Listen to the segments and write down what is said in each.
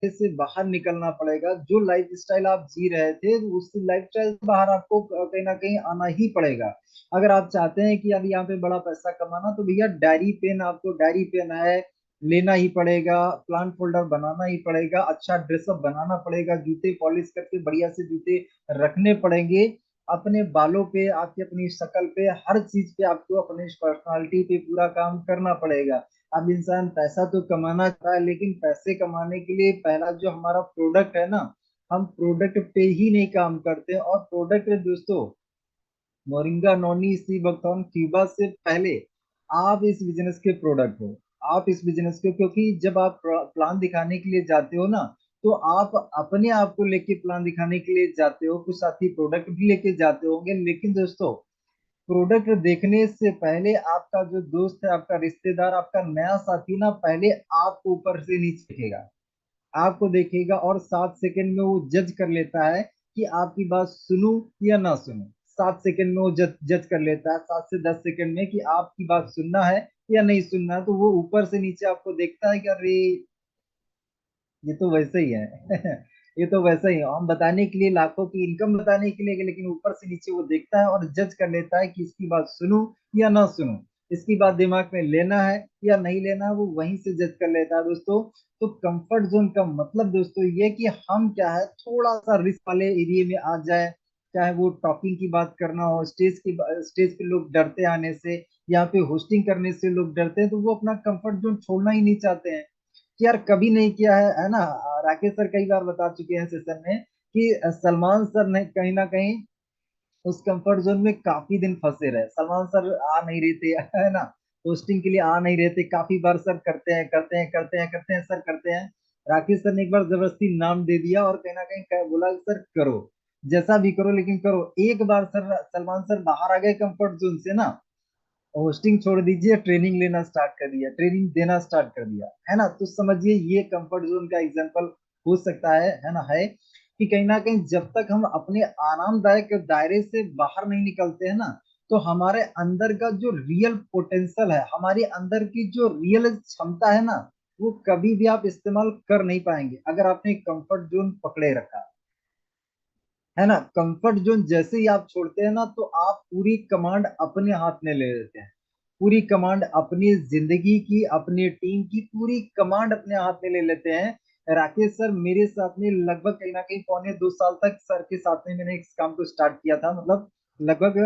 से बाहर निकलना पड़ेगा। जो लाइफ स्टाइल आप जी रहे थे उस लाइफ स्टाइल से बाहर आपको कहीं ना कहीं आना ही पड़ेगा। अगर आप चाहते हैं कि अब यहाँ पे बड़ा पैसा कमाना, तो भैया डायरी पेन, आपको डायरी पेन है लेना ही पड़ेगा, प्लान फोल्डर बनाना ही पड़ेगा, अच्छा ड्रेसअप बनाना पड़ेगा, जूते पॉलिश करके बढ़िया से जूते रखने पड़ेंगे। अपने बालों पे, आपकी अपनी शक्ल पे, हर चीज पे आपको अपनी पर्सनालिटी पे पूरा काम करना पड़ेगा। अब इंसान पैसा तो कमाना चाहता है, लेकिन पैसे कमाने के लिए पहला जो हमारा प्रोडक्ट है ना, हम प्रोडक्ट पे ही नहीं काम करते। और प्रोडक्ट दोस्तों, मोरिंगा नोनी सी बकथॉर्न क्यूबा से पहले आप इस बिजनेस के प्रोडक्ट हो। आप इस बिजनेस के, क्योंकि जब आप प्लान दिखाने के लिए जाते हो ना, तो आप अपने आप को लेके प्लान दिखाने के लिए जाते हो, कुछ साथी प्रोडक्ट भी लेके जाते होंगे। लेकिन दोस्तों, प्रोडक्ट देखने से पहले आपका जो दोस्त है, आपका रिश्तेदार, आपका नया साथी ना, पहले आपको ऊपर से नीचे देखेगा, आपको देखेगा और 7 सेकंड में वो जज कर लेता है कि आपकी बात सुनूं या ना सुनूं। 7 सेकंड में वो जज जज कर लेता है, 7 से 10 सेकंड में, कि आपकी बात सुनना है या नहीं सुनना है। तो वो ऊपर से नीचे आपको देखता है कि अरे ये तो वैसे ही है ये तो वैसे ही है। हम बताने के लिए, लाखों की इनकम बताने के लिए, लेकिन ऊपर से नीचे वो देखता है और जज कर लेता है कि इसकी बात सुनूं या ना सुनूं, इसकी बात दिमाग में लेना है या नहीं लेना है, वो वहीं से जज कर लेता है दोस्तों। तो कंफर्ट जोन का मतलब दोस्तों ये कि हम क्या है, थोड़ा सा रिस्क वाले एरिया में आ जाए। चाहे वो टॉकिंग की बात करना हो, स्टेज पे लोग डरते हैं आने से, यहाँ पे होस्टिंग करने से लोग डरते हैं, तो वो अपना कंफर्ट जोन छोड़ना ही नहीं चाहते हैं कि यार कभी नहीं किया है ना। राकेश सर कई बार बता चुके हैं सेशन में कि सलमान सर ने कहीं ना कहीं उस कंफर्ट जोन में काफी दिन फंसे रहे। सलमान सर आ नहीं रहे थे है ना, होस्टिंग के लिए आ नहीं रहे थे। काफी बार सर करते हैं करते हैं करते हैं करते हैं सर करते हैं। राकेश सर ने एक बार जबरदस्ती नाम दे दिया और कहीं ना कहीं बोला सर करो, जैसा भी करो लेकिन करो। एक बार सर सलमान सर बाहर आ गए कंफर्ट जोन से ना, होस्टिंग छोड़ दीजिए, ट्रेनिंग लेना स्टार्ट कर दिया, ट्रेनिंग देना स्टार्ट कर दिया, है ना। तो समझिए ये कंफर्ट जोन का एग्जांपल हो सकता है ना, है कि कहीं ना कहीं जब तक हम अपने आरामदायक दायरे से बाहर नहीं निकलते हैं ना, तो हमारे अंदर का जो रियल पोटेंशियल है, हमारे अंदर की जो रियल क्षमता है ना, वो कभी भी आप इस्तेमाल कर नहीं पाएंगे अगर आपने कंफर्ट जोन पकड़े रखा, है ना। कंफर्ट जोन जैसे ही आप छोड़ते हैं ना, तो आप पूरी कमांड अपने हाथ में ले लेते हैं। पूरी कमांड अपनी जिंदगी की, अपनी टीम की पूरी कमांड अपने हाथ में ले लेते हैं। राकेश सर मेरे साथ में लगभग कहीं ना कहीं 1.25 साल तक सर के साथ में मैंने इस काम को स्टार्ट किया था। मतलब लगभग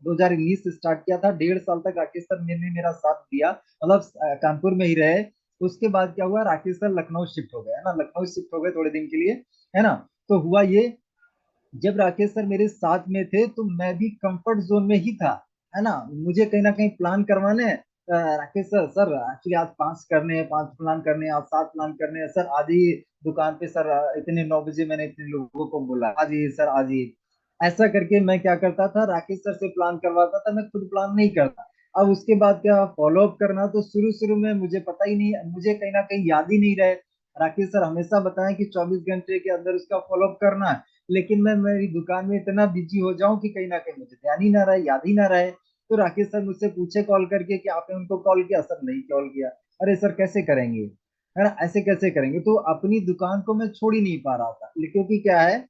2019 से स्टार्ट किया था। 1.5 साल तक राकेश सर ने मेरा साथ दिया, मतलब कानपुर में ही रहे। उसके बाद क्या हुआ, राकेश सर लखनऊ शिफ्ट हो गए, है ना, लखनऊ शिफ्ट हो गए थोड़े दिन के लिए, है ना। तो हुआ ये, जब राकेश सर मेरे साथ में थे तो मैं भी कंफर्ट जोन में ही था, है ना। मुझे कहीं ना कहीं प्लान करवाने हैं, राकेश सर, सर एक्चुअली आज 5 करने हैं, 5 प्लान करने हैं, आज 7 प्लान करने हैं सर, आज ही दुकान पे सर, इतने 9 बजे मैंने इतने लोगों को बोला, आज ही सर, आज ही। ऐसा करके मैं क्या करता था, राकेश सर से प्लान करवाता था, मैं खुद प्लान नहीं करता। अब उसके बाद क्या फॉलो अप करना, तो शुरू शुरू में मुझे पता ही नहीं, मुझे कहीं ना कहीं याद ही नहीं रहे। राकेश सर हमेशा बताएं कि 24 घंटे के अंदर उसका फॉलो अप करना है, लेकिन मैं मेरी दुकान में इतना बिजी हो जाऊं कि कहीं ना कहीं मुझे ध्यान ही ना रहे, याद ही ना रहे। तो राकेश सर मुझसे पूछे कॉल करके कि आपने उनको कॉल किया, सर नहीं कॉल किया। अरे सर कैसे करेंगे, है ना, ऐसे कैसे करेंगे। तो अपनी दुकान को मैं छोड़ ही नहीं पा रहा था, क्योंकि क्या है,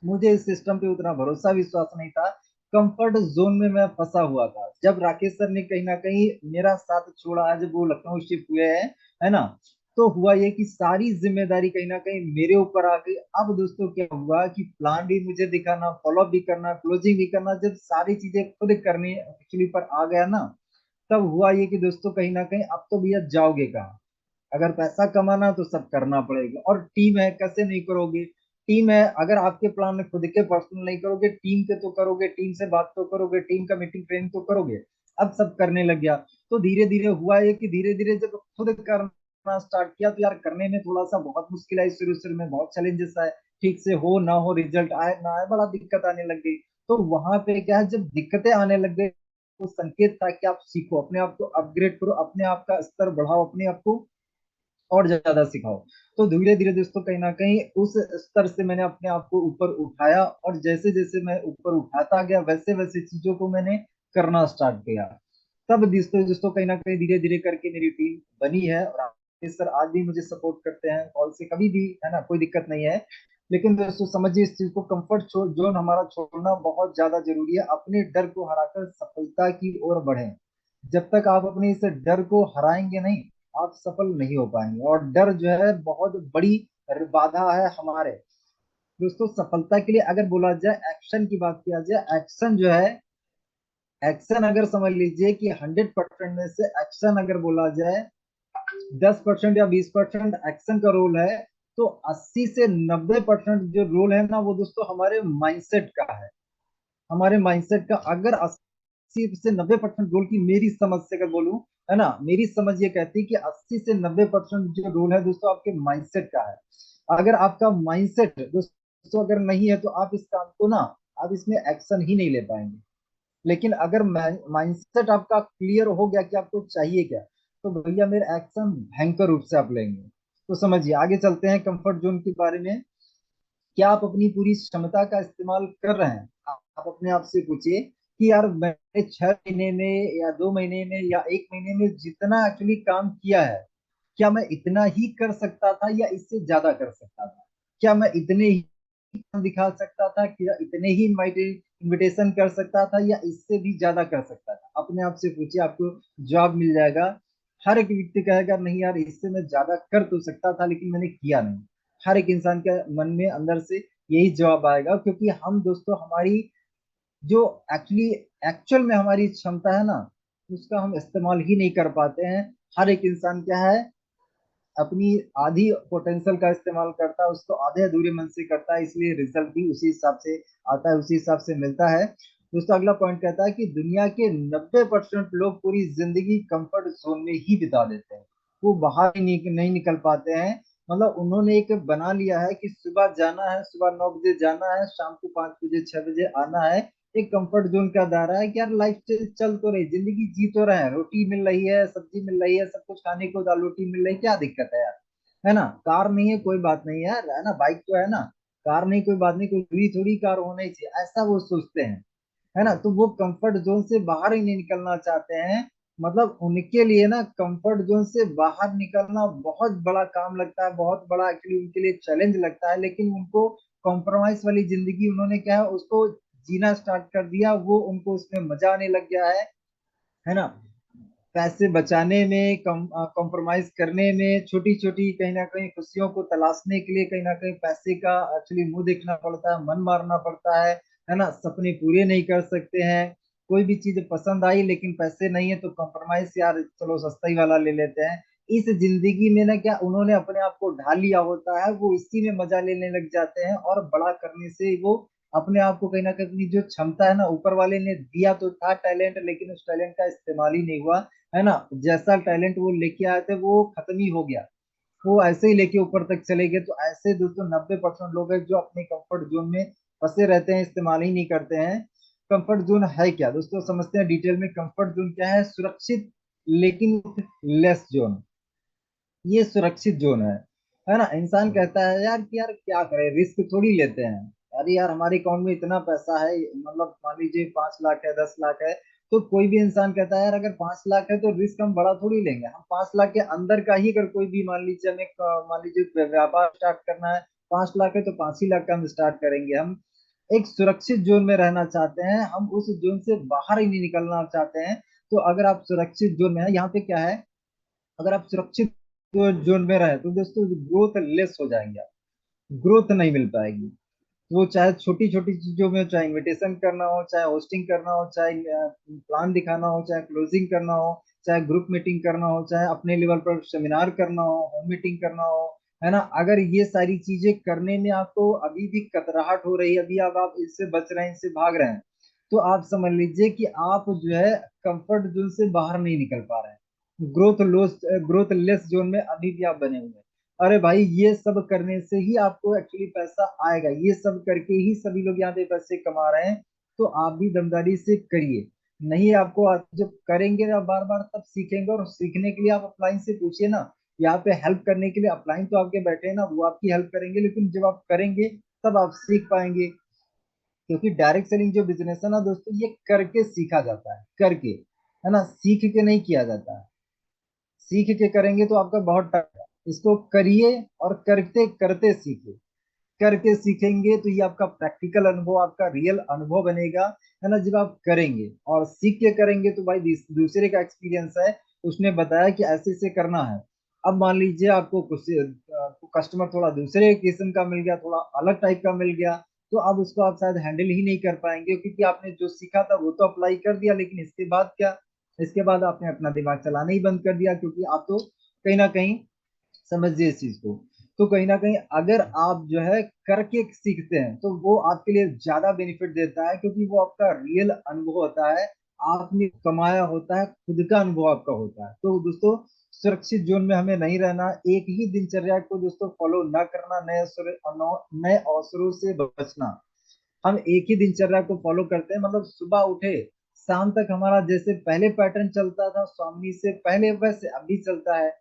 मुझे इस सिस्टम पे उतना भरोसा विश्वास नहीं था। कंफर्ट जोन में मैं फंसा हुआ था। जब राकेश सर ने कहीं ना कहीं मेरा साथ छोड़ा, जब वो लखनऊ शिफ्ट हुए हैं, है ना, तो हुआ ये कि सारी जिम्मेदारी कहीं ना कहीं मेरे ऊपर आ गई। अब दोस्तों क्या हुआ कि प्लान भी मुझे दिखाना, फॉलो भी करना, क्लोजिंग भी करना, जब सारी चीजें खुद करनी एक्चुअली पर आ गया ना, तब हुआ ये कि दोस्तों कहीं ना कहीं अब तो भैया जाओगे कहाँ। अगर पैसा कमाना तो सब करना पड़ेगा, और टीम है, कैसे नहीं करोगे। टीम है, अगर आपके प्लान में खुद के पर्सनल नहीं करोगे, टीम के तो करोगे, टीम से बात तो करोगे, टीम का मीटिंग ट्रेनिंग तो करोगे। अब सब करने लग गया। तो धीरे धीरे हुआ ये कि धीरे धीरे जब खुद करना स्टार्ट किया, तो यार करने में थोड़ा सा बहुत मुश्किल आई, शुरू शुरू में बहुत चैलेंजेस आए। ठीक से हो ना हो, रिजल्ट आए ना आए, बड़ा दिक्कत आने लग गई। तो वहां पे क्या है, जब दिक्कतें आने लग गई, तो संकेत था कि आप सीखो, अपने आप को अपग्रेड करो, अपने आप का स्तर बढ़ाओ, अपने आप को और ज्यादा सिखाओ। तो धीरे धीरे दोस्तों कहीं ना कहीं उस स्तर से मैंने अपने आप को ऊपर उठाया, और जैसे जैसे मैं ऊपर उठाता गया, वैसे वैसे चीजों को मैंने करना स्टार्ट किया। तब दोस्तों दोस्तों कहीं ना कहीं धीरे धीरे करके मेरी टीम बनी है, और सर आज भी मुझे सपोर्ट करते हैं कॉल से कभी भी, है ना, कोई दिक्कत नहीं है। लेकिन दोस्तों समझिए इस चीज को, कंफर्ट जोन हमारा छोड़ना बहुत ज्यादा जरूरी है, अपने डर को हराकर सफलता की ओर बढ़ें। जब तक आप अपने इस डर को हराएंगे नहीं, आप सफल नहीं हो पाएंगे। और डर जो है बहुत बड़ी बाधा है हमारे। दोस्तों सफलता के लिए अगर बोला जाए, एक्शन की बात किया जाए, एक्शन जो है, एक्शन अगर समझ लीजिए कि 100% में से एक्शन अगर बोला जाए, 10% या 20% एक्शन का रोल है, तो 80 से 90% जो रोल है ना, वो दोस्तों हमारे माइंडसेट का है। हमारे माइंडसेट का अगर 80 से 90% रोल की मेरी समझ से अगर बोलूं, है ना, मेरी समझ ये कहती है कि 80 से 90% जो रोल है दोस्तों आपके माइंडसेट का है। अगर आपका माइंडसेट दोस्तों अगर नहीं है, तो आप इस काम को ना, आप इसमें एक्शन ही नहीं ले पाएंगे। लेकिन अगर माइंडसेट आपका क्लियर हो गया कि आपको चाहिए क्या, तो भैया मेरे एक्शन भयंकर रूप से आप लेंगे। तो समझिए, आगे चलते हैं कंफर्ट जोन के बारे में। क्या आप अपनी पूरी क्षमता का इस्तेमाल कर रहे हैं? आप अपने आप से पूछिए कि यार मैंने 6 महीने में या 2 महीने में या 1 महीने में जितना एक्चुअली काम किया है, क्या मैं इतना ही कर सकता था या इससे ज्यादा कर सकता था? क्या मैं इतने ही काम दिखा सकता था, कि इतने ही इनविटेशन कर सकता था, या इससे भी ज्यादा कर सकता था? अपने आप से पूछिए, आपको जवाब मिल जाएगा। हर एक व्यक्ति कहेगा नहीं यार, इससे मैं ज्यादा कर तो सकता था लेकिन मैंने किया नहीं। हर एक इंसान के मन में अंदर से यही जवाब आएगा, क्योंकि हम दोस्तों हमारी जो एक्चुअली एक्चुअल में हमारी क्षमता है ना, उसका हम इस्तेमाल ही नहीं कर पाते हैं। हर एक इंसान क्या है, अपनी आधी पोटेंशियल का इस्तेमाल करता है, उसको आधे अधूरे मन से करता है, इसलिए रिजल्ट भी उसी हिसाब से आता है, उसी हिसाब से मिलता है। दोस्तों अगला पॉइंट कहता है कि दुनिया के 90% लोग पूरी जिंदगी कंफर्ट जोन में ही बिता देते हैं। वो बाहर ही नहीं निकल पाते हैं। मतलब उन्होंने एक बना लिया है कि सुबह जाना है, सुबह 9 बजे जाना है, शाम को 5 बजे 6 बजे आना है। एक कंफर्ट जोन का दायरा है कि यार लाइफ चल तो रही, जिंदगी जी तो रहे हैं, रोटी मिल रही है, सब्जी मिल रही है, सब कुछ खाने को, दाल रोटी मिल रही है, क्या दिक्कत है यार? है ना, कार नहीं है कोई बात नहीं यार, है ना, बाइक तो है ना, कार नहीं कोई बात नहीं, कोई भी थोड़ी कार होना ही चाहिए, ऐसा वो सोचते हैं। है ना, तो वो कंफर्ट जोन से बाहर ही नहीं निकलना चाहते हैं। मतलब उनके लिए ना कंफर्ट जोन से बाहर निकलना बहुत बड़ा काम लगता है, बहुत बड़ा एक्चुअली उनके लिए चैलेंज लगता है। लेकिन उनको कॉम्प्रोमाइज वाली जिंदगी उन्होंने क्या है, उसको जीना स्टार्ट कर दिया, वो उनको उसमें मजा आने लग गया है ना। पैसे बचाने में, कॉम्प्रोमाइज करने में, छोटी छोटी कहीं ना कहीं खुशियों को तलाशने के लिए कहीं ना कहीं पैसे का एक्चुअली मुंह देखना पड़ता है, मन मारना पड़ता है ना, सपने पूरे नहीं कर सकते हैं। कोई भी चीज पसंद आई लेकिन पैसे नहीं है, तो कॉम्प्रोमाइज, यार चलो सस्ता ही वाला ले लेते हैं। इस जिंदगी में ना क्या उन्होंने अपने आप को ढाल लिया होता है, वो इसी में मजा लेने लग जाते हैं, और बड़ा करने से वो अपने आप को कहीं ना कहीं, अपनी जो क्षमता है ना, ऊपर वाले ने दिया तो था टैलेंट, लेकिन उस टैलेंट का इस्तेमाल ही नहीं हुआ। है ना, जैसा टैलेंट वो लेके आए थे वो खत्म ही हो गया, वो ऐसे ही लेके ऊपर तक चले गए। तो ऐसे दोस्तों 90% लोग हैं जो अपने कंफर्ट जोन में फंसे रहते हैं, इस्तेमाल ही नहीं करते हैं। कंफर्ट जोन है क्या दोस्तों, समझते हैं डिटेल में। कंफर्ट जोन क्या है? सुरक्षित लेकिन लेस जोन, ये सुरक्षित जोन है ना। इंसान कहता है यार कि यार क्या करें, रिस्क थोड़ी लेते हैं। अरे यार हमारे अकाउंट में इतना पैसा है, मतलब मान लीजिए 5 लाख है, 10 लाख है, तो कोई भी इंसान कहता है यार अगर 5 लाख है तो रिस्क हम बड़ा थोड़ी लेंगे। हम 5 लाख के अंदर का ही, अगर कोई भी मान लीजिए हमें मान लीजिए व्यापार स्टार्ट करना है, 5 लाख है तो 5 ही लाख का हम स्टार्ट करेंगे। हम एक सुरक्षित जोन में रहना चाहते हैं, हम उस जोन से बाहर ही नहीं निकलना चाहते हैं। तो अगर आप सुरक्षित जोन में है, यहाँ पे क्या है, अगर आप सुरक्षित जोन में रहे तो दोस्तों ग्रोथ लेस हो जाएंगे आप, ग्रोथ नहीं मिल पाएगी। वो चाहे छोटी छोटी चीजों में, चाहे इनविटेशन करना हो, चाहे होस्टिंग करना हो, चाहे प्लान दिखाना हो, चाहे क्लोजिंग करना हो, चाहे ग्रुप मीटिंग करना हो, चाहे अपने लेवल पर सेमिनार करना हो, होम मीटिंग करना हो, है ना, अगर ये सारी चीजें करने में आपको अभी भी कतराहट हो रही है, अभी आप इससे बच रहे हैं, इससे भाग रहे हैं, तो आप समझ लीजिए कि आप जो है कंफर्ट जोन से बाहर नहीं निकल पा रहे हैं, ग्रोथ लेस जोन में अभी भी आप बने हुए हैं। अरे भाई ये सब करने से ही आपको एक्चुअली पैसा आएगा, ये सब करके ही सभी लोग यहाँ पे पैसे कमा रहे हैं। तो आप भी दमदारी से करिए। नहीं आपको जब करेंगे ना बार बार, तब सीखेंगे, और सीखने के लिए आप अपलाइन से पूछिए ना। यहाँ पे हेल्प करने के लिए अपलाइन तो आपके बैठे हैं ना, वो आपकी हेल्प करेंगे, लेकिन जब आप करेंगे तब आप सीख पाएंगे। क्योंकि डायरेक्ट सेलिंग जो बिजनेस है ना दोस्तों, ये करके सीखा जाता है, करके, है ना, सीख के नहीं किया जाता है। सीख के करेंगे तो आपका बहुत टाइम, इसको करिए और करते करते सीखिए। करके सीखेंगे तो ये आपका प्रैक्टिकल अनुभव, आपका रियल अनुभव बनेगा, है ना। जब आप करेंगे और सीख के करेंगे तो भाई दूसरे का एक्सपीरियंस है, उसने बताया कि ऐसे से करना है। अब मान लीजिए आपको कुछ कस्टमर थोड़ा दूसरे किस्म का मिल गया, थोड़ा अलग टाइप का मिल गया, तो अब उसको आप शायद हैंडल ही नहीं कर पाएंगे, क्योंकि आपने जो सीखा था वो तो अप्लाई कर दिया, लेकिन इसके बाद क्या, इसके बाद आपने अपना दिमाग चलाना ही बंद कर दिया, क्योंकि आप तो कहीं ना कहीं, समझिए इस चीज को, तो कहीं ना कहीं अगर आप जो है करके सीखते हैं तो वो आपके लिए ज्यादा बेनिफिट देता है, क्योंकि वो आपका रियल अनुभव होता है, आपने कमाया होता है, खुद का अनुभव आपका होता है। तो दोस्तों, सुरक्षित जोन में हमें नहीं रहना, एक ही दिनचर्या को दोस्तों फॉलो ना करना, नए अवसरों से बचना। हम एक ही दिनचर्या को फॉलो करते हैं, मतलब सुबह उठे शाम तक हमारा जैसे पहले पैटर्न चलता था स्वामी से पहले, वैसे अभी चलता है।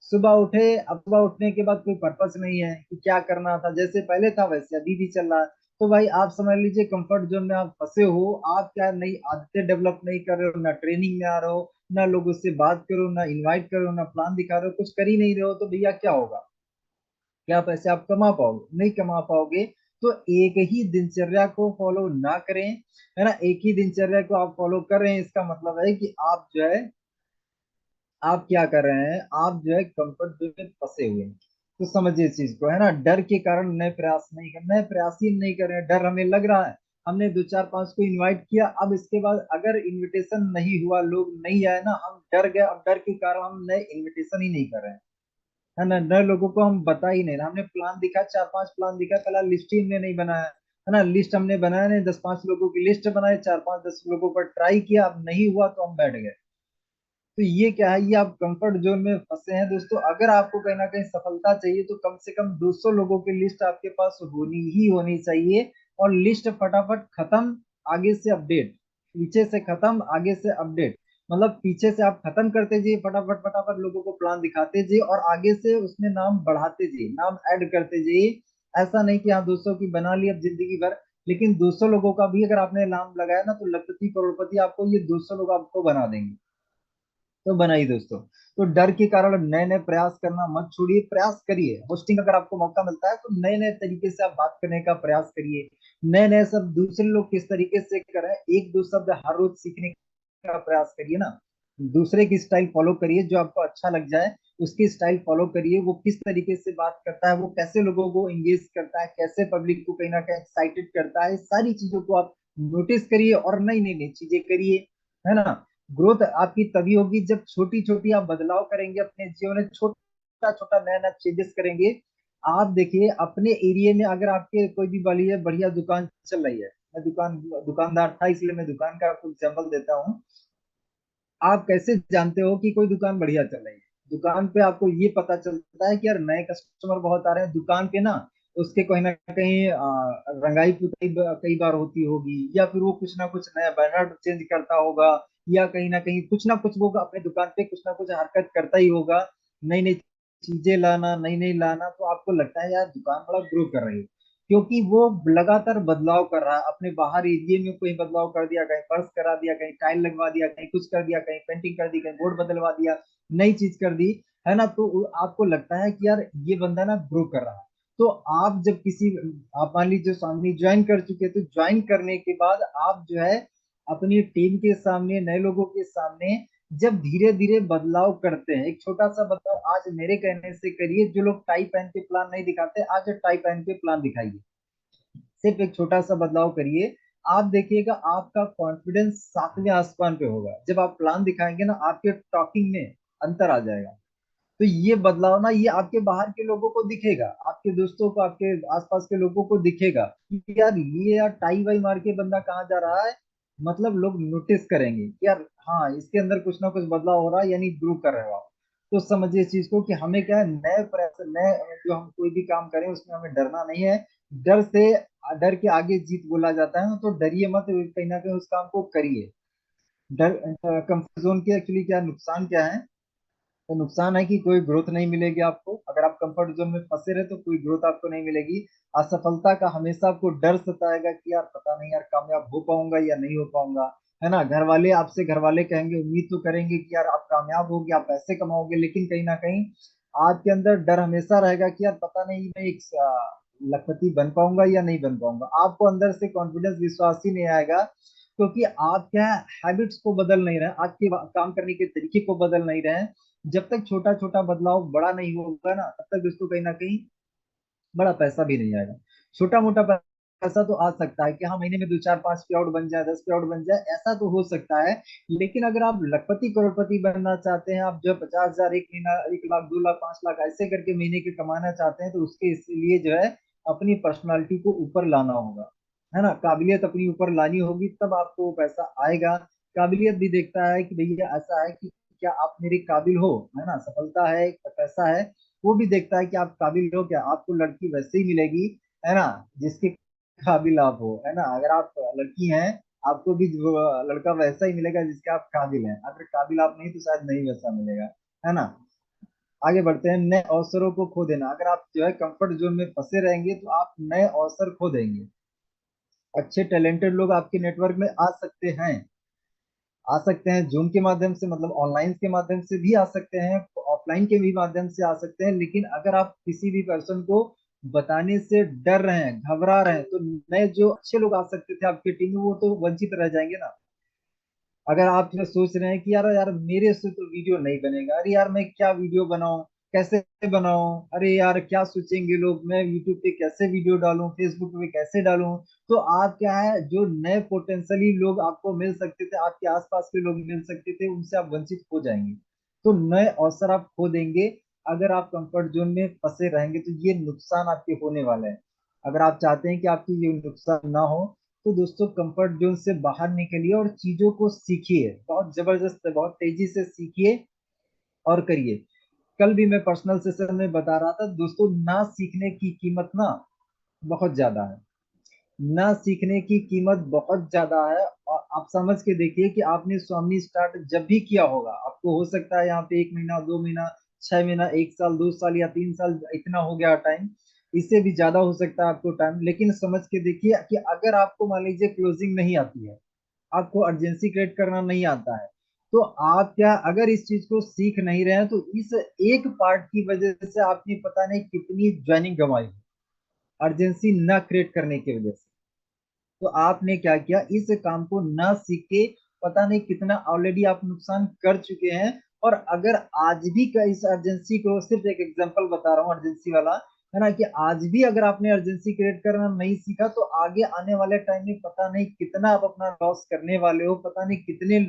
सुबह उठे, अब सुबह उठने के बाद कोई पर्पस नहीं है कि क्या करना था, जैसे पहले था वैसे अभी भी चल रहा है। तो भाई आप समझ लीजिए कंफर्ट जोन में आप फंसे हो, आप क्या नई आदतें डेवलप नहीं कर रहे हो, ना ट्रेनिंग में आ रहे हो, ना लोगों से बात करो, ना इनवाइट करो, ना प्लान दिखा रहे हो, कुछ कर ही नहीं रहे हो, तो भैया क्या होगा? क्या पैसे आप कमा पाओगे? नहीं कमा पाओगे। तो एक ही दिनचर्या को फॉलो ना करें, है ना। एक ही दिनचर्या को आप फॉलो कर रहे हैं, इसका मतलब है कि आप जो है, आप क्या कर रहे हैं, आप जो है कंफर्ट जोन में फंसे हुए हैं। तो समझिए इस चीज को, है ना। डर के कारण नए प्रयास नहीं कर, नए प्रयास ही नहीं कर रहे हैं, डर हमें लग रहा है। हमने दो चार पांच को इनवाइट किया, अब इसके बाद अगर इनविटेशन नहीं हुआ, लोग नहीं आए ना, हम डर गए, अब डर के कारण हम नए इनविटेशन ही नहीं कर रहे हैं, है ना। नए लोगों को हम बता ही नहीं रहे। हमने प्लान दिखा, चार पांच प्लान दिखा, पहला लिस्ट ही हमने नहीं बनाया, है ना। लिस्ट हमने बनाया नहीं, 10 5 लोगों की लिस्ट बनाई, 4 5 10 लोगों पर ट्राई किया, अब नहीं हुआ तो हम बैठ गए। तो ये क्या है, ये आप कंफर्ट जोन में फंसे हैं दोस्तों। अगर आपको कहीं ना कहीं सफलता चाहिए तो कम से कम 200 लोगों की लिस्ट आपके पास होनी ही होनी चाहिए। और लिस्ट फटाफट खत्म, आगे से अपडेट, पीछे से खत्म आगे से अपडेट। मतलब पीछे से आप खत्म करते जाइए, फटाफट फटाफट लोगों को प्लान दिखाते जाइए, और आगे से उसमें नाम बढ़ाते जाइए, नाम ऐड करते जाइए। ऐसा नहीं कि हाँ 200 की बना ली अब जिंदगी भर, लेकिन 200 लोगों का भी अगर आपने नाम लगाया ना, तो लखपति करोड़पति आपको ये 200 लोग आपको बना देंगे। तो बनाइए दोस्तों। तो डर के कारण नए नए प्रयास करना मत छोड़िए, प्रयास करिए। होस्टिंग अगर आपको मौका मिलता है तो नए नए तरीके से आप बात करने का प्रयास करिए। नए नए शब्द दूसरे लोग किस तरीके से करें, एक दो शब्द हर रोज सीखने का प्रयास करिए ना। दूसरे की स्टाइल फॉलो करिए, जो आपको अच्छा लग जाए उसकी स्टाइल फॉलो करिए। वो किस तरीके से बात करता है, वो कैसे लोगों को एंगेज करता है, कैसे पब्लिक को कहीं ना कहीं एक्साइटेड करता है, सारी चीजों को आप नोटिस करिए और नई नई नई चीजें करिए, है ना। ग्रोथ आपकी तभी होगी जब छोटी छोटी आप बदलाव करेंगे अपने जीवन में, छोटा छोटा नया नया चेंजेस करेंगे। आप देखिए अपने एरिया में अगर आपके कोई भी बड़ी है बढ़िया दुकान चल रही है, मैं दुकानदार था इसलिए मैं दुकान का आपको एग्जाम्पल देता हूँ। आप कैसे जानते हो कि कोई दुकान बढ़िया चल रही है? दुकान पे आपको ये पता चलता है कि यार नए कस्टमर बहुत आ रहे हैं दुकान पे ना, उसके कहीं ना कहीं रंगाई पुताई कई बार होती होगी, या फिर वो कुछ ना कुछ नया बैनर चेंज करता होगा, या कहीं ना कहीं कुछ ना कुछ वो अपने दुकान पे कुछ ना कुछ हरकत करता ही होगा, नई नई चीजें लाना, नई नई लाना। तो आपको लगता है यार दुकान बड़ा ग्रो कर रही है, क्योंकि वो लगातार बदलाव कर रहा है। अपने बाहर एरिया में कोई बदलाव कर दिया, कहीं फर्श करा दिया, कहीं टाइल लगवा दिया, कहीं कुछ कर दिया, कहीं पेंटिंग कर दी, कहीं बोर्ड बदलवा दिया, नई चीज कर दी, है ना। तो आपको लगता है कि यार ये बंदा ना ग्रो कर रहा है। तो आप जब किसी, आप मान लीजिए स्वामी ज्वाइन कर चुके हैं, तो ज्वाइन करने के बाद आप जो है अपनी टीम के सामने, नए लोगों के सामने जब धीरे धीरे बदलाव करते हैं, एक छोटा सा बदलाव आज मेरे कहने से करिए। जो लोग टाई पहन के प्लान नहीं दिखाते, आज टाई पहन के प्लान दिखाइए। सिर्फ एक छोटा सा बदलाव करिए, आप देखिएगा आपका कॉन्फिडेंस सातवें आसमान पे होगा। जब आप प्लान दिखाएंगे ना, आपके टॉकिंग में अंतर आ जाएगा। तो ये बदलाव ना, ये आपके बाहर के लोगों को दिखेगा, आपके दोस्तों को, आपके आसपास के लोगों को दिखेगा कि यार ये यार टाई वाई मार के बंदा कहाँ जा रहा है। मतलब लोग नोटिस करेंगे कि यार हाँ इसके अंदर कुछ ना कुछ बदलाव हो रहा है, यानी ग्रो कर रहे हो आप। तो समझिए इस चीज को कि हमें क्या है, नए प्रयास, नए जो हम कोई भी काम करें उसमें हमें डरना नहीं है। डर से, डर के आगे जीत बोला जाता है ना, तो डरिए मत, कहीं ना कहीं उस काम को करिए। डर, कंफर्ट जोन के एक्चुअली क्या नुकसान क्या है? तो नुकसान है कि कोई ग्रोथ नहीं मिलेगी आपको। अगर आप कंफर्ट जोन में फंसे रहे तो कोई ग्रोथ आपको नहीं मिलेगी। असफलता का हमेशा आपको डर सताएगा कि यार पता नहीं यार कामयाब हो पाऊंगा या नहीं हो पाऊंगा, है ना। घर वाले कहेंगे, उम्मीद तो करेंगे कि यार आप कामयाब होगे, आप पैसे कमाओगे, लेकिन कहीं ना कहीं आपके अंदर डर हमेशा रहेगा कि यार पता नहीं मैं एक लखपति बन पाऊंगा या नहीं बन पाऊंगा। आपको अंदर से कॉन्फिडेंस, विश्वास ही नहीं आएगा, क्योंकि आप क्या हैबिट्स को बदल नहीं रहे, आपके काम करने के तरीके को बदल नहीं रहे हैं। जब तक छोटा छोटा बदलाव बड़ा नहीं होगा ना, तब तक दोस्तों कहीं ना कहीं बड़ा पैसा भी नहीं आएगा। छोटा मोटा पैसा तो आ सकता है कि हाँ महीने में दो चार पांच पे आउट बन जाए, 10 पे आउट बन जाए, ऐसा तो हो सकता है। लेकिन अगर आप लखपति करोड़पति बनना चाहते हैं, आप जो 50,000 एक महीना, 1 लाख, 2 लाख, 5 लाख ऐसे करके महीने के कमाना चाहते हैं, तो उसके इसलिए जो है अपनी पर्सनालिटी को ऊपर लाना होगा, है ना। काबिलियत अपनी ऊपर लानी होगी, तब आपको वो पैसा आएगा। काबिलियत भी देखता है कि भैया ऐसा है कि क्या आप मेरे काबिल हो, है ना। सफलता है, पैसा है, वो भी देखता है कि आप काबिल हो क्या। आपको लड़की वैसे ही मिलेगी, है ना, जिसके काबिल आप हो, है ना। अगर आप लड़की हैं, आपको भी लड़का वैसा ही मिलेगा जिसके आप काबिल हैं। अगर काबिल आप नहीं तो शायद नहीं वैसा मिलेगा, है ना। आगे बढ़ते हैं। नए अवसरों को खो देना, अगर आप जो है कंफर्ट जोन में फंसे रहेंगे तो आप नए अवसर खो देंगे। अच्छे टैलेंटेड लोग आपके नेटवर्क में आ सकते हैं जूम के माध्यम से, मतलब ऑनलाइन के माध्यम से भी आ सकते हैं, ऑफलाइन के भी माध्यम से आ सकते हैं। लेकिन अगर आप किसी भी पर्सन को बताने से डर रहे हैं, घबरा रहे हैं, तो नए जो अच्छे लोग आ सकते थे आपकी टीम में, वो तो वंचित रह जाएंगे ना। अगर आप जो सोच रहे हैं कि यार यार मेरे से तो वीडियो नहीं बनेगा, अरे यार मैं क्या वीडियो बनाऊं, कैसे बनाऊं, अरे यार क्या सोचेंगे लोग, मैं यूट्यूब पे कैसे वीडियो डालूं, फेसबुक पे कैसे डालूं, तो आप क्या है, जो नए पोटेंशियली लोग आपको मिल सकते थे, आपके आसपास के लोग मिल सकते थे, उनसे आप वंचित हो जाएंगे। तो नए अवसर आप खो देंगे। अगर आप कंफर्ट जोन में फंसे रहेंगे तो ये नुकसान आपके होने वाले हैं। अगर आप चाहते हैं कि आपकी ये नुकसान ना हो, तो दोस्तों कंफर्ट जोन से बाहर निकलिए और चीजों को सीखिए, बहुत जबरदस्त, बहुत तेजी से सीखिए और करिए। कल भी मैं पर्सनल सेशन में बता रहा था दोस्तों, ना सीखने की कीमत ना बहुत ज्यादा है। ना सीखने की कीमत बहुत ज्यादा है। और आप समझ के देखिए कि आपने स्वामी स्टार्ट जब भी किया होगा, आपको हो सकता है यहाँ पे 1 महीना, 2 महीना, 6 महीना, 1 साल, 2 साल या 3 साल, इतना हो गया टाइम, इससे भी ज्यादा हो सकता है आपको टाइम। लेकिन समझ के देखिए कि अगर आपको मान लीजिए क्लोजिंग नहीं आती है, आपको अर्जेंसी क्रिएट करना नहीं आता है, तो आप क्या, अगर इस चीज को सीख नहीं रहे हैं, तो इस एक पार्ट की वजह से आपने पता नहीं कितनी ज्वाइनिंग गंवाई, अर्जेंसी ना क्रिएट करने की वजह से। तो आपने क्या किया, इस काम को ना सीख के पता नहीं कितना ऑलरेडी आप नुकसान कर चुके हैं। और अगर आज भी का इस अर्जेंसी को, सिर्फ एक एग्जांपल बता रहा हूँ अर्जेंसी वाला, है ना, कि आज भी अगर आपने अर्जेंसी क्रिएट करना नहीं सीखा, तो आगे आने वाले टाइम में पता नहीं कितना आप अपना लॉस करने वाले हो, पता नहीं कितने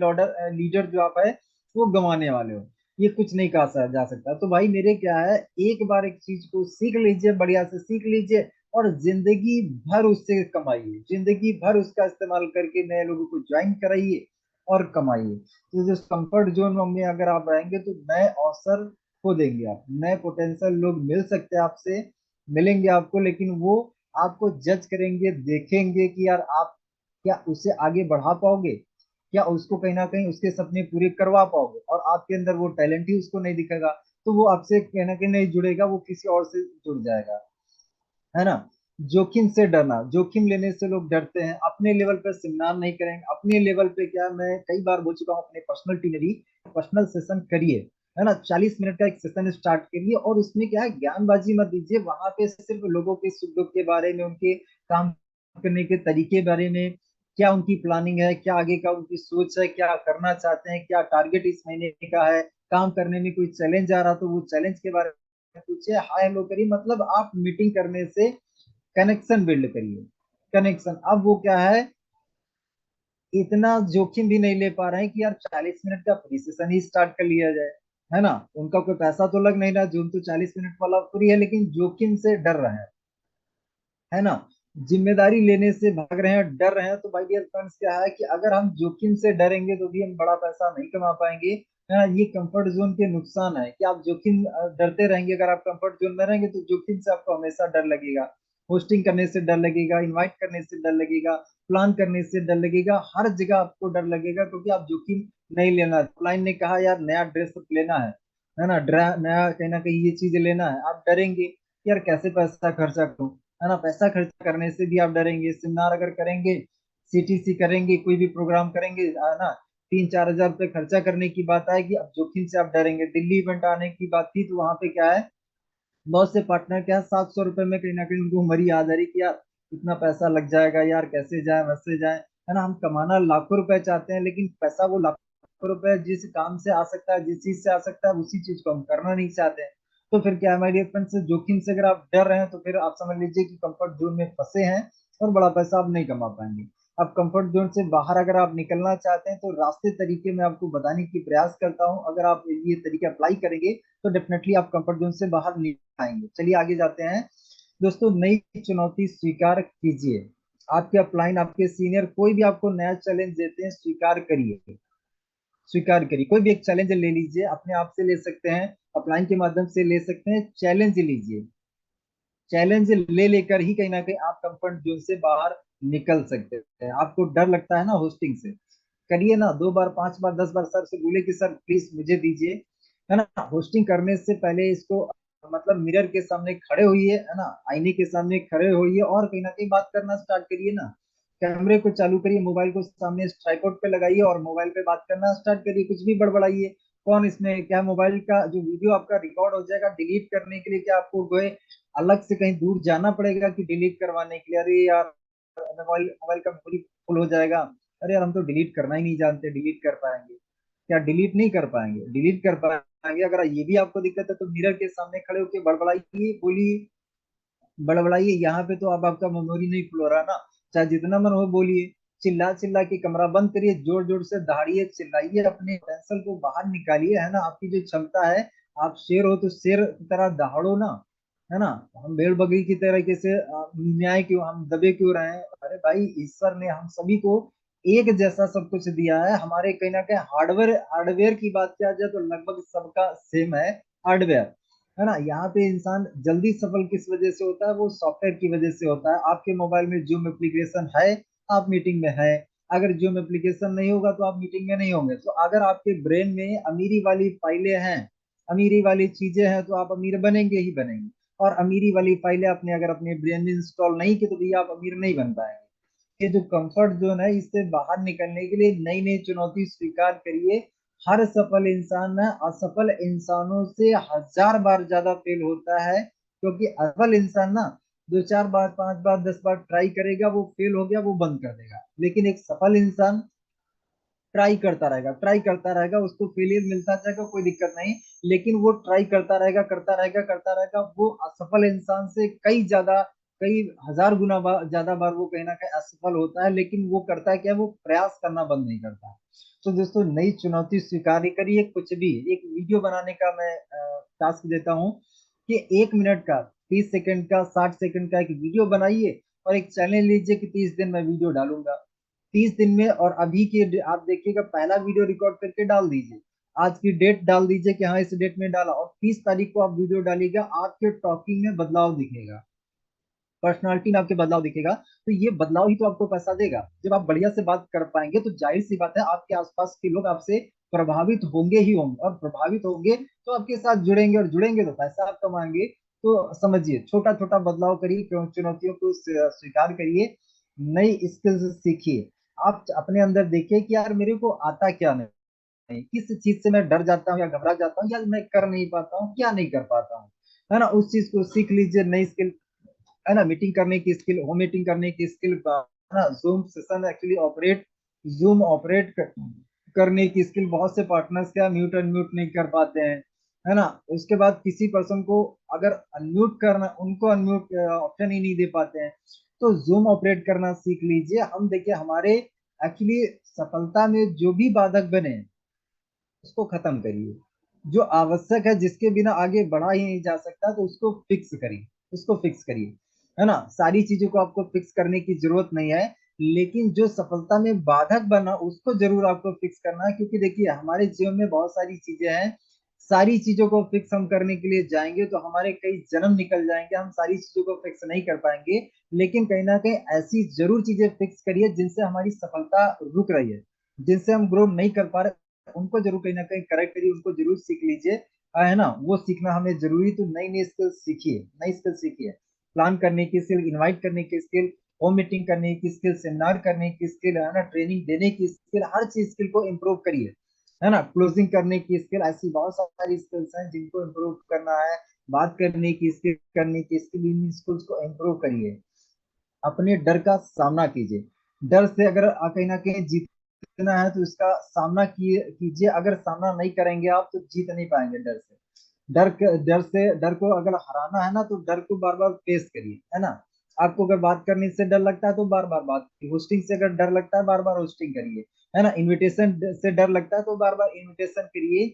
लीडर जो आप है वो गंवाने वाले हो। ये कुछ नहीं कहा जा सकता। तो भाई मेरे क्या है, एक बार एक चीज को सीख लीजिए, बढ़िया से सीख लीजिए, और जिंदगी भर उससे कमाइए, जिंदगी भर उसका इस्तेमाल करके नए लोगों को ज्वाइन कराइए और कमाइए। तो जो कंफर्ट जोन में अगर आप रहेंगे तो नए अवसर खो देंगे आप, नए पोटेंशियल लोग मिल सकते हैं आपसे, मिलेंगे आपको, लेकिन वो आपको जज करेंगे, देखेंगे कि यार आप क्या उसे आगे बढ़ा पाओगे, क्या उसको कहीं ना कहीं उसके सपने पूरे करवा पाओगे, और आपके अंदर वो टैलेंट ही उसको नहीं दिखेगा, तो वो आपसे कहीं ना कहीं नहीं जुड़ेगा, वो किसी और से जुड़ जाएगा, है ना। जोखिम से डरना, जोखिम लेने से लोग डरते हैं, अपने लेवल पर सेमिनार नहीं करेंगे। अपने लेवल पे क्या, मैं कई बार बोल चुका हूँ, अपने पर्सनल टीनरी पर्सनल सेशन करिए, है ना, 40 मिनट का एक सेशन स्टार्ट करिए, और उसमें क्या है, ज्ञानबाजी मत दीजिए, वहां पे सिर्फ लोगों के सुख दुख के बारे में, उनके काम करने के तरीके बारे में, क्या उनकी प्लानिंग है, क्या आगे का उनकी सोच है, क्या करना चाहते हैं, क्या टारगेट इस महीने का है, काम करने में कोई चैलेंज आ रहा तो वो चैलेंज के बारे में पूछिए, हाय हेलो करिए। मतलब आप मीटिंग करने से कनेक्शन बिल्ड करिए, कनेक्शन। अब वो क्या है, इतना जोखिम भी नहीं ले पा रहे हैं कि यार 40 मिनट का फ्री सेशन ही स्टार्ट कर लिया जाए, है ना। उनका कोई पैसा तो लग नहीं रहा, जून तो 40 मिनट वाला फ्री है, लेकिन जोखिम से डर रहे हैं, है ना। जिम्मेदारी लेने से भाग रहे हैं, डर रहे हैं। तो भाई डियर फ्रेंड्स क्या है कि अगर हम जोखिम से डरेंगे तो भी हम बड़ा पैसा नहीं कमा पाएंगे, है ना। ये कंफर्ट जोन के नुकसान है कि आप जोखिम डरते रहेंगे। अगर आप कंफर्ट जोन में रहेंगे तो जोखिम से आपको हमेशा डर लगेगा, होस्टिंग करने से डर लगेगा, इनवाइट करने से डर लगेगा, प्लान करने से डर लगेगा, हर जगह आपको डर लगेगा, क्योंकि आप जोखिम नहीं लेना। क्लाइंट ने कहा यार नया ड्रेस लेना है ना, नया कहीं ना कहीं ये चीज लेना है, आप डरेंगे यार कैसे पैसा खर्चा करूं, है ना। पैसा खर्च करने से भी आप डरेंगे। सेमिनार अगर करेंगे सीटीसी करेंगे, कोई भी प्रोग्राम करेंगे, है ना, 3-4 हजार रुपये खर्चा करने की बात आएगी, अब जोखिम से आप डरेंगे। दिल्ली इवेंट आने की बात थी तो वहां पे क्या है, बहुत से पार्टनर क्या है, 700 रुपये में कहीं ना कहीं उनको मरी याद आ रही कि यार इतना पैसा लग जाएगा यार, कैसे जाए वैसे जाए, है ना। हम कमाना लाखों रुपए चाहते हैं, लेकिन पैसा वो लाखों रुपए जिस काम से आ सकता है, जिस चीज से आ सकता है, उसी चीज को हम करना नहीं चाहते हैं। तो फिर क्या है माय डियर फ्रेंड्स, जोखिम से अगर आप डर रहे हैं तो फिर आप समझ लीजिए कि कंफर्ट जोन में फंसे हैं और बड़ा पैसा आप नहीं कमा पाएंगे। अब कंफर्ट जोन से बाहर अगर आप निकलना चाहते हैं तो रास्ते तरीके मैं आपको बताने की प्रयास करता हूँ। अगर आप ये तरीके अप्लाई करेंगे तो डेफिनेटली आप कंफर्ट जोन से बाहर निकल आएंगे। चलिए आगे जाते हैं। दोस्तों, नई चुनौती स्वीकार कीजिए। आपके अपलाइन, आपके सीनियर कोई भी आपको नया चैलेंज देते हैं, स्वीकार करिए। स्वीकार करिए, कोई भी एक चैलेंज ले लीजिए, अपने आप से ले सकते हैं, अपलाइन के माध्यम से ले सकते हैं, चैलेंज लीजिए। चैलेंज ले लेकर ही कहीं ना कहीं आप कंफर्ट जोन से बाहर निकल सकते हैं। आपको डर लगता है ना होस्टिंग से, करिए ना, 2 बार 5 बार 10 बार सर से बोले कि सर प्लीज मुझे दीजिए, है ना। होस्टिंग करने से पहले इसको मतलब मिरर के सामने खड़े होइए, है ना, आईने के सामने खड़े होइए और कहीं ना कहीं बात करना स्टार्ट करिए ना। कैमरे को चालू करिए, मोबाइल को सामने ट्राइपॉड पे लगाइए और मोबाइल पे बात करना स्टार्ट करिए, कुछ भी बड़बड़ाइए। कौन इसमें क्या, मोबाइल का जो वीडियो आपका रिकॉर्ड हो जाएगा, डिलीट करने के लिए क्या आपको गए अलग से कहीं दूर जाना पड़ेगा कि डिलीट करवाने के लिए? अरे यार, मोबाइल मोबाइल का मेमोरी फुल हो जाएगा, अरे यार हम तो डिलीट करना ही नहीं जानते, डिलीट कर पाएंगे क्या? डिलीट नहीं कर पाएंगे, डिलीट कर पाएंगे। अगर ये भी आपको दिक्कत है तो मिरर के सामने खड़े होकर बड़बड़ाइए, बोलिए, बड़बड़ाइए। यहाँ पे तो अब आपका मेमोरी नहीं फुल हो रहा ना, चाहे जितना मन हो बोलिए, चिल्ला चिल्ला के कमरा बंद करिए, जोर जोर से दहाड़िए, चिल्लाइए, अपने टेंशन को बाहर निकालिए, है ना। आपकी जो क्षमता है, आप शेर हो तो शेर की तरह दहाड़ो ना, है ना। हम भेड़ बकरी की तरीके से न्याय क्यों, हम दबे क्यों रहे हैं? अरे भाई, ईश्वर ने हम सभी को एक जैसा सब कुछ दिया है। हमारे कहीं ना कहीं हार्डवेयर हार्डवेयर की बात किया जाए तो लगभग सबका सेम है हार्डवेयर, है ना। यहाँ पे इंसान जल्दी सफल किस वजह से होता है? वो सॉफ्टवेयर की वजह से होता है। आपके मोबाइल में जूम एप्लीकेशन है, आप मीटिंग में है। अगर जूम एप्लीकेशन नहीं होगा तो आप मीटिंग में नहीं होंगे। तो अगर आपके ब्रेन में अमीरी वाली फाइलें हैं, अमीरी वाली चीजें हैं, तो आप अमीर बनेंगे ही बनेंगे। और अमीरी वाली फाइलें आपने अगर अपने ब्रेन में इंस्टॉल नहीं की तो भी आप अमीर नहीं बन पाएंगे। ये जो कंफर्ट जोन है, इससे बाहर निकलने के लिए नई नई चुनौती स्वीकार करिए। हर सफल इंसान ना असफल इंसानों से 1000 बार ज्यादा फेल होता है, क्योंकि असफल इंसान ना 2-4 बार 5 बार 10 बार ट्राई करेगा, वो फेल हो गया वो बंद कर देगा। लेकिन एक सफल इंसान ट्राई करता रहेगा, ट्राई करता रहेगा, उसको फेलियर मिलता जाएगा, कोई दिक्कत नहीं, लेकिन वो ट्राई करता रहेगा, करता रहेगा, करता रहेगा। वो असफल इंसान से कई ज्यादा, कई हजार गुना ज्यादा बार वो कहीं ना कहीं असफल होता है, लेकिन वो करता है क्या, वो प्रयास करना बंद नहीं करता। तो दोस्तों, नई चुनौती स्वीकार करिए। कुछ भी एक वीडियो बनाने का मैं टास्क देता हूँ कि 1 मिनट का, 30 सेकंड का, 60 सेकंड का एक वीडियो बनाइए और एक चैलेंज लीजिए कि 30 दिन में वीडियो डालूंगा। 30 दिन में, और अभी के आप देखिएगा, पहला वीडियो रिकॉर्ड करके डाल दीजिए, आज की डेट डाल दीजिए कि हाँ इस डेट में डाला, और 30 तारीख को आप वीडियो डालिएगा, आपके टॉकिंग में बदलाव दिखेगा, पर्सनालिटी में आपके बदलाव दिखेगा। तो ये बदलाव ही तो आपको पैसा देगा। जब आप बढ़िया से बात कर पाएंगे तो जाहिर सी बात है आपके आसपास के लोग आपसे प्रभावित होंगे ही होंगे, और प्रभावित होंगे तो आपके साथ जुड़ेंगे, और जुड़ेंगे तो पैसा आप कमाएंगे। तो समझिए, छोटा छोटा बदलाव करिए, चुनौतियों को स्वीकार करिए, नई स्किल्स सीखिए। आप अपने अंदर देखिए कि यार मेरे को आता क्या नहीं, किस चीज से मैं डर जाता हूँ या घबरा जाता हूँ, या मैं कर नहीं पाता हूँ, क्या नहीं कर पाता हूँ, है ना। उस चीज को सीख लीजिए, नई स्किल, है ना। मीटिंग करने की स्किल, होम मीटिंग करने की स्किल, है ना। Zoom session actually operate, zoom operate करने की स्किल, बहुत से पार्टनर्स क्या म्यूट अनम्यूट नहीं कर पाते हैं, है ना। उसके बाद किसी पर्सन को अगर अनम्यूट करना, उनको अनम्यूट ऑप्शन ही नहीं दे पाते हैं, तो जूम ऑपरेट करना सीख लीजिए। हम देखिए हमारे एक्चुअली सफलता में जो भी बाधक बने उसको खत्म करिए। जो आवश्यक है, जिसके बिना आगे बढ़ा ही नहीं जा सकता, तो उसको फिक्स करिए, उसको फिक्स करिए, है ना। सारी चीजों को आपको फिक्स करने की जरूरत नहीं है, लेकिन जो सफलता में बाधक बना उसको जरूर आपको फिक्स करना है। क्योंकि देखिए हमारे जीवन में बहुत सारी चीजें हैं, सारी चीजों को फिक्स हम करने के लिए जाएंगे तो हमारे कई जन्म निकल जाएंगे, हम सारी चीजों को फिक्स नहीं कर पाएंगे। लेकिन कहीं ना कहीं ऐसी जरूर चीजें फिक्स करिए जिनसे हमारी सफलता रुक रही है, जिनसे हम ग्रो नहीं कर पा रहे, उनको जरूर कहीं ना कहीं करेक्ट करिए, उनको जरूर सीख लीजिए, है ना। वो सीखना हमें जरूरी, तो नई नई स्किल सीखिए, नई स्किल सीखिए, प्लान करने की स्किल, इनवाइट करने की स्किल, होम मीटिंग करने की स्किल, सेमिनार करने की स्किल, है ना, ट्रेनिंग देने की स्किल, हर चीज स्किल को इम्प्रूव करिए, है ना, क्लोजिंग करने की स्किल, ऐसी बहुत सारी स्किल्स हैं जिनको इम्प्रूव करना है। बात करने की स्किल, करने की स्किल, इन स्किल्स को इम्प्रूव करिए। अपने डर का सामना कीजिए। डर से अगर कहीं ना कहीं जीतना है तो इसका सामना कीजिए। अगर सामना नहीं करेंगे आप तो जीत नहीं पाएंगे डर से। डर को अगर हराना है ना तो डर को बार बार फेस करिए, है ना। आपको अगर बात करने से डर लगता है तो बार बार बात करिए। होस्टिंग से अगर डर लगता है बार बार होस्टिंग करिए, है ना। इनविटेशन से डर लगता है तो बार बार इनविटेशन करिए।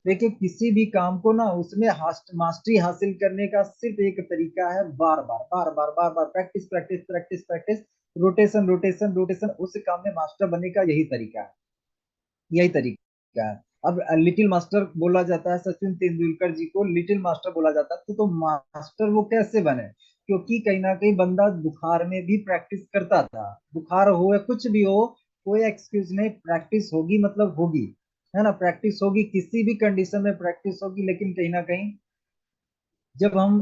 देखिए किसी भी काम को ना उसमें मास्टरी हासिल करने का सिर्फ एक तरीका है, बार बार बार बार बार बार practice practice practice practice, rotation rotation rotation, उस काम में मास्टर बनने का यही तरीका है, यही तरीका है। अब लिटिल मास्टर बोला जाता है, सचिन तेंदुलकर जी को लिटिल मास्टर बोला जाता है। तो मास्टर वो कैसे बने? क्योंकि कहीं ना कहीं बंदा बुखार में भी प्रैक्टिस करता था। बुखार हो या कुछ भी हो, कोई एक्सक्यूज नहीं, प्रैक्टिस होगी मतलब होगी, है ना। प्रैक्टिस होगी, किसी भी कंडीशन में प्रैक्टिस होगी। लेकिन कहीं ना कहीं जब हम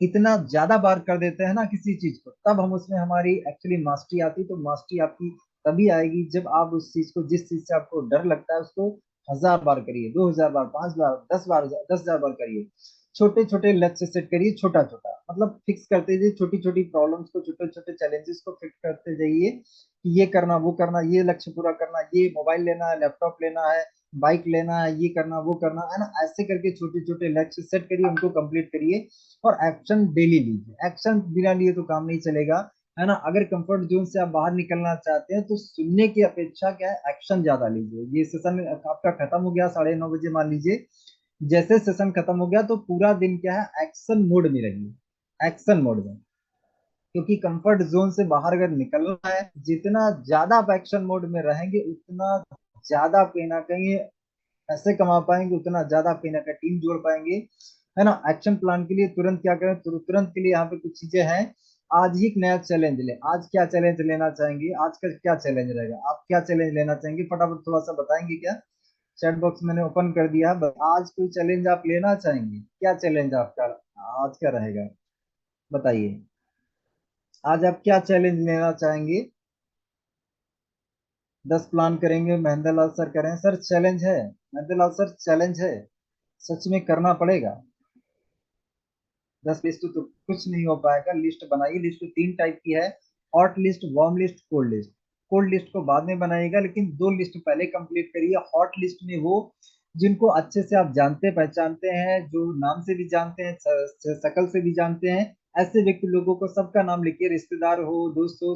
इतना ज्यादा बार कर देते हैं ना किसी चीज को, तब हम उसमें हमारी एक्चुअली मास्टरी आती। तो मास्टरी आपकी तभी आएगी जब आप उस चीज को, जिस चीज से आपको डर लगता है, उसको 1000 बार करिए, 2000 बार, 5 बार, 10 बार, 10,000 बार करिए। छोटे छोटे लक्ष्य सेट करिए, छोटा छोटा मतलब फिक्स करते जाइए। छोटी छोटी प्रॉब्लम्स को, छोटे छोटे चैलेंजेस को फिक्स करते जाइए कि ये करना, वो करना, ये लक्ष्य पूरा करना, ये मोबाइल लेना है, लैपटॉप लेना है, बाइक लेना है, ये करना, वो करना है ना। ऐसे करके छोटे छोटे लक्ष्य सेट करिए, उनको कंप्लीट करिए। और एक्शन डेली लीजिए। एक्शन बिना लिए तो काम नहीं चलेगा, है ना। अगर कंफर्ट जोन से आप बाहर निकलना चाहते हैं तो सुनने की अपेक्षा क्या है, एक्शन ज्यादा लीजिए। ये सेशन आपका खत्म हो गया 9:30 बजे मान लीजिए, जैसे सेशन खत्म हो गया तो पूरा दिन क्या है, एक्शन मोड में रहिए, एक्शन मोड में। क्योंकि कंफर्ट जोन से बाहर अगर निकलना है, जितना ज्यादा आप एक्शन मोड में रहेंगे उतना ज्यादा कहीं ना कहीं पैसे कमा पाएंगे, उतना ज्यादा आप कहीं ना कहीं टीम जोड़ पाएंगे, है ना। एक्शन प्लान के लिए तुरंत क्या करें, तुरंत के लिए यहाँ पे कुछ चीजें हैं। आज ही एक नया चैलेंज ले। आज क्या चैलेंज लेना चाहेंगे? आज का क्या चैलेंज रहेगा? आप क्या चैलेंज लेना चाहेंगे? फटाफट थोड़ा सा बताएंगे क्या? चैट बॉक्स मैंने ओपन कर दिया। आज कोई चैलेंज आप लेना चाहेंगे? क्या चैलेंज आपका आज का रहेगा, बताइए। आज आप क्या चैलेंज लेना चाहेंगे? 10 प्लान करेंगे, महेंद्र लाल सर करें। सर चैलेंज है, महेंद्र लाल सर चैलेंज है, सच में करना पड़ेगा। 10 लिस्ट तो कुछ नहीं हो पाएगा। लिस्ट बनाइए। लिस्ट 3 टाइप की है, hot list, warm list, cold list. Cold list को बाद में बनाइएगा, लेकिन 2 लिस्ट पहले कंप्लीट करिए। हॉट लिस्ट में वो जिनको अच्छे से आप जानते पहचानते हैं, जो नाम से भी जानते हैं, शकल से भी जानते हैं, ऐसे व्यक्ति लोगों को सबका नाम लिखिए, रिश्तेदार हो, दोस्त हो,